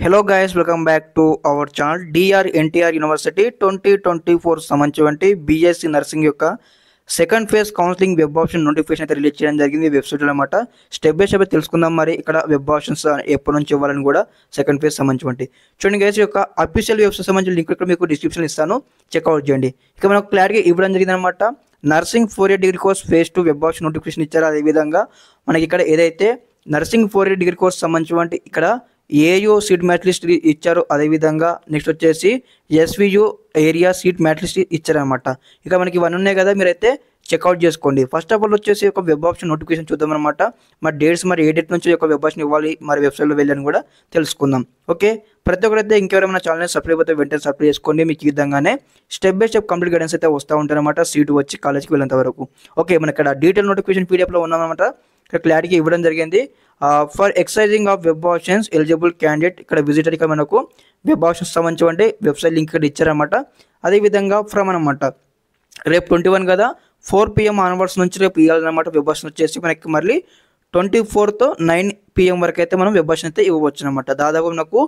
Hello guys, welcome back to our channel DR NTR University 2024 సంబంధించి BSc nursing యొక్క second phase counselling web option notification అయితే release చేయడం జరిగింది వెబ్సైట్లో అనమాట. స్టెప్ బై స్టెప్ తెలుసుకుందాం. మరి ఇక్కడ వెబ్ ఆప్షన్స్ ఎప్పటి నుంచి ఇవ్వాలని కూడా సెకండ్ ఫేజ్ సంబంధించి చూడండి గైస్, యొక్క అఫీషియల్ వెబ్సైట్ సంబంధించిన లింక్ ఇక్కడ మీకు డిస్క్రిప్షన్ ఇస్తాను, చెక్అవుట్ చేయండి. ఇక మనకు క్లారిటీ ఇవ్వడం జరిగింది అనమాట. Nursing 4 year degree course phase 2 web option notification ఇచ్చారు. అదేవిధంగా మనకి ఇక్కడ ఏదైతే నర్సింగ్ 4 ఇయర్ డిగ్రీ కోర్స్ సంబంధించి ఇక్కడ ఏయూ సీట్ మ్యాట్ లిస్ట్ ఇచ్చారు. అదేవిధంగా నెక్స్ట్ వచ్చేసి SVU area seat merit list ఇచ్చారనమాట. ఇక మనకి ఇవన్నీ ఉన్నాయి కదా, మీరైతే చెక్అవుట్ చేసుకోండి. ఫస్ట్ ఆఫ్ ఆల్ వచ్చేసి ఒక వెబ్ ఆప్షన్ నోటిఫికేషన్ చూద్దాం అనమాట. మరి డేట్స్ మరి ఏ డేట్ నుంచి ఒక వెబ్ ఆప్షన్ ఇవ్వాలి, మరి వెబ్సైట్లో వెళ్ళని కూడా తెలుసుకుందాం. ఓకే, ప్రతి ఒక్కరైతే ఇంకెవరైనా ఛానల్ సబ్స్క్రైబ్ అయితే వెంటనే సబ్స్క్రైబ్ చేసుకోండి. మీకు ఈ విధంగానే step by step complete guidance అయితే వస్తూ ఉంటారనమాట సీటు వచ్చి కాలేజ్కి వెళ్ళేంత వరకు. ఓకే, మన ఇక్కడ డీటెయిల్ నోటిఫికేషన్ పీడిఎఫ్లో ఉన్నామన్నమాట. ఇక్కడ క్లారిటీ ఇవ్వడం జరిగింది. For exercising of web options eligible candidate ఇక్కడ విజిటర్ ఇక్కడ మనకు వెబ్ ఆప్షన్స్ సంబంధించి వెబ్సైట్ లింక్ ఇక్కడ ఇచ్చారనమాట. అదేవిధంగా ఫ్రమ్ అనమాట రేపు 21 కదా 4 PM ఆన్వర్డ్స్ నుంచి రేపు ఇవ్వాలన్నమాట. వెబ్ ఆప్షన్ వచ్చేసి మనకి మళ్ళీ 24th 9 PM వరకు అయితే మనం వెబ్ ఆప్షన్ అయితే ఇవ్వచ్చు అనమాట. దాదాపు మనకు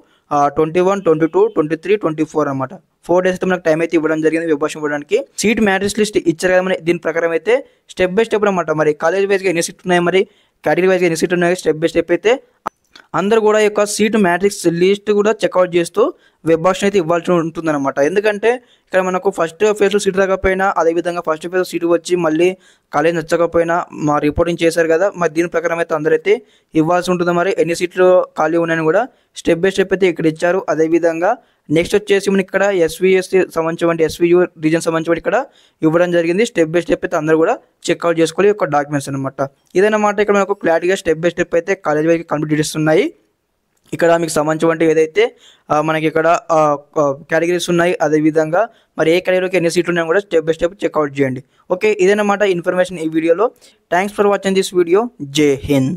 21, 22, 23, 24 అనమాట 4 days అయితే మనకు టైం అయితే ఇవ్వడం జరిగింది వెబ్ ఆప్షన్ ఇవ్వడానికి. సీట్ మ్యాట్రిక్స్ లిస్ట్ ఇచ్చారు కదా, మరి దీని ప్రకారం అయితే స్టెప్ బై స్టెప్ అనమాట. మరి కాలేజ్ వైజ్గా ఎన్ని సీట్లు ఉన్నాయి, మరి కేటగిరీ వైజ్గా ఎన్ని సీట్లు ఉన్నాయి, స్టెప్ బై స్టెప్ అయితే అందరూ కూడా ఈ యొక్క సీట్ మ్యాట్రిక్స్ లిస్ట్ కూడా చెక్అవుట్ చేస్తూ వెబ్ ఆప్షన్ అయితే ఇవ్వాల్సి ఉంటుందన్నమాట. ఎందుకంటే ఇక్కడ మనకు ఫస్ట్ ఫేజ్లో సీట్ రాకపోయినా, అదేవిధంగా ఫస్ట్ ఫేజ్ సీటు వచ్చి మళ్ళీ కాలేజ్ నచ్చకపోయినా మా రిపోర్టింగ్ చేశారు కదా, మరి దీని ప్రకారం అయితే అందరైతే ఇవ్వాల్సి ఉంటుంది. మరి ఎన్ని సీట్లు ఖాళీ ఉన్నాయని కూడా స్టెప్ బై స్టెప్ అయితే ఇక్కడ ఇచ్చారు. అదేవిధంగా నెక్స్ట్ వచ్చేసి మనకి ఇక్కడ ఎస్విఎస్సి సంబంధించి ఎస్వియు రీజన్ సంబంధించి ఇక్కడ ఇవ్వడం జరిగింది. స్టెప్ బై స్టెప్ అయితే అందరూ కూడా చెక్అవుట్ చేసుకోవాలి ఒక డాక్యుమెంట్స్ అనమాట. ఇదన్నమాట ఇక్కడ మనకు క్లారిటీగా స్టెప్ బై స్టెప్ అయితే కాలేజ్ వైపు కంప్లీట్ చేస్తున్నాయి. ఇక్కడ మీకు సంబంధించి ఏదైతే మనకి ఇక్కడ కేటగిరీస్ ఉన్నాయి, అదేవిధంగా మరి ఏ కేటగిరీకి ఎన్ని సీట్లు ఉన్నాయో కూడా స్టెప్ బై స్టెప్ చెక్అవుట్ చేయండి. ఓకే, ఇదన్నమాట ఇన్ఫర్మేషన్ ఈ వీడియోలో. Thanks for watching this video. జై హింద్.